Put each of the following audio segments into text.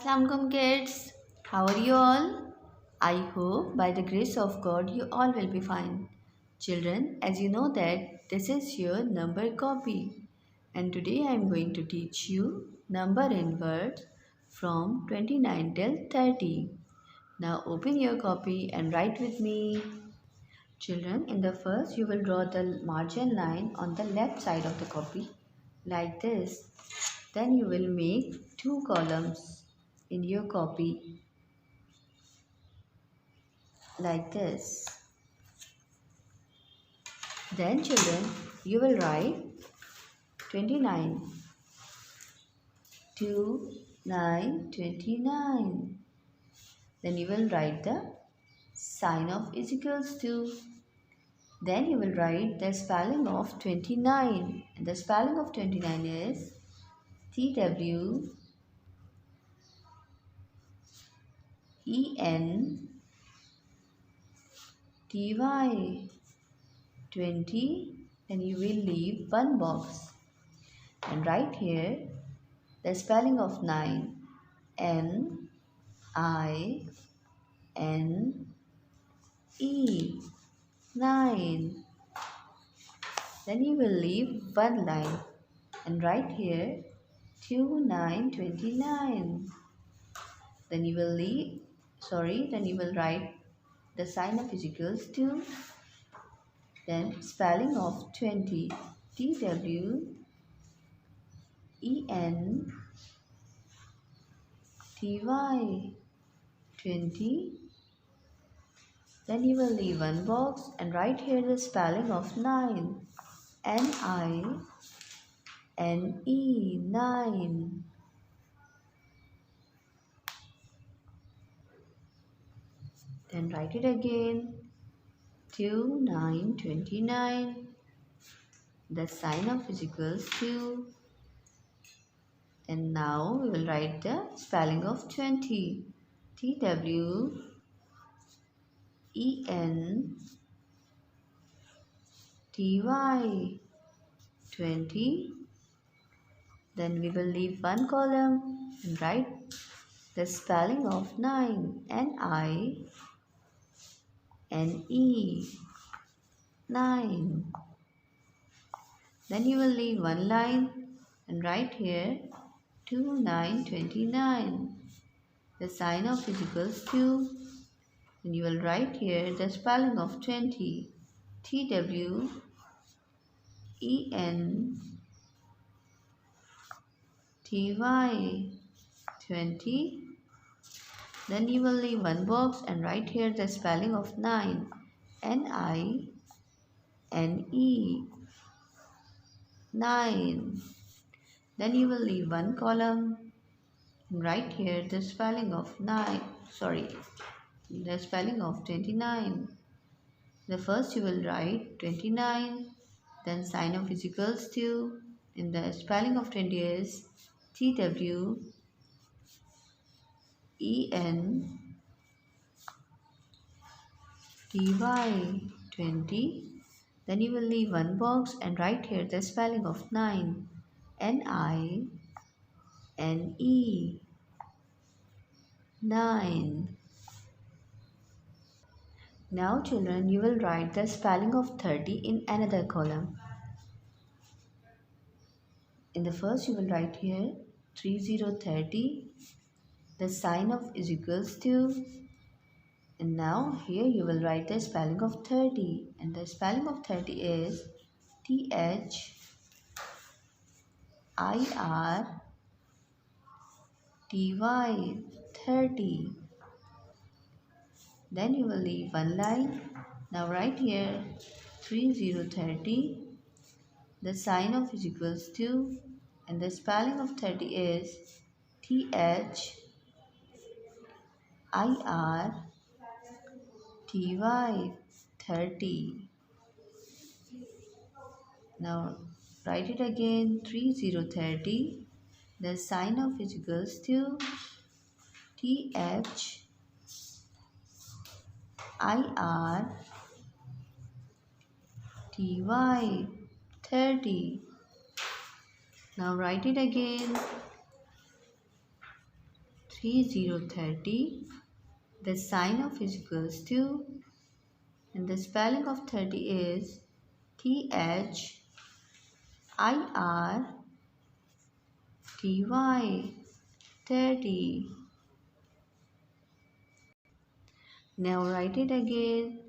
Assalamualaikum kids. How are you all? I hope by the grace of God you all will be fine. Children, as you know that this is your number copy and today I am going to teach you number in words from 29 till 30. Now open your copy and write with me. Children, in the first you will draw the margin line on the left side of the copy like this. Then you will make two columns in your copy like this. Then children, you will write 29, 2, 9, 29. Then you will write the sign of is equals to. Then you will write the spelling of 29. And the spelling of 29 is TWENTY. TY 20, then you will leave one box and write here the spelling of 9 NINE 9. Then you will leave one line and write here 29 29. Then you will write the sign of is equals to. Then spelling of 20 TWENTY 20. Then you will leave one box and write here the spelling of 9 NINE 9. Then write it again 29 29. The sign of is equals to. And now we will write the spelling of 20 TWENTY 20. Then we will leave one column and write the spelling of 9 NINE 9. Then you will leave one line and write here 29 29. The sign of is equals to. And you will write here the spelling of 20 TWENTY 20. Then you will leave one box and write here the spelling of 9 NINE 9. Then you will leave one column and write here the spelling of 29. The first you will write 29, then sign of is equals to, and the spelling of 20 is TWENTY 20. Then you will leave one box and write here the spelling of 9 NINE 9. Now children, you will write the spelling of 30 in another column. In the first you will write here 30. The sign of is equals to. And now here you will write the spelling of 30. And the spelling of 30 is THIRTY 30. Then you will leave one line. Now write here 30. The sign of is equals to. And the spelling of 30 is THIRTY 30. Now write it again 30. The sign of is equals to THIRTY 30. Now write it again 30, the sign of is equals to, and the spelling of 30 is THIRTY, 30. Now write it again.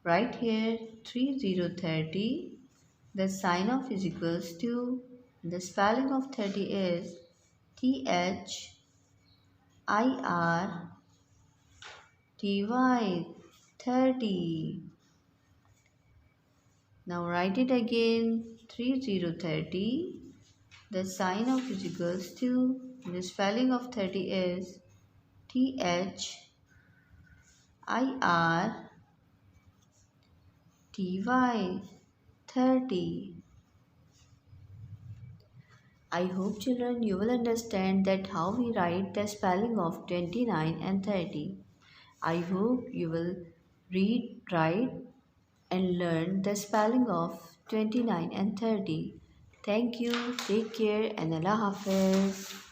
Right here 30, the sign of is equals to, and the spelling of 30 is THIRTY, 30. Now write it again 30, the sign of is equals to, and the spelling of 30 is THIRTY, 30. I hope children you will understand that how we write the spelling of 29 and 30. I hope you will read, write and learn the spelling of 29 and 30. Thank you, take care and Allah Hafiz.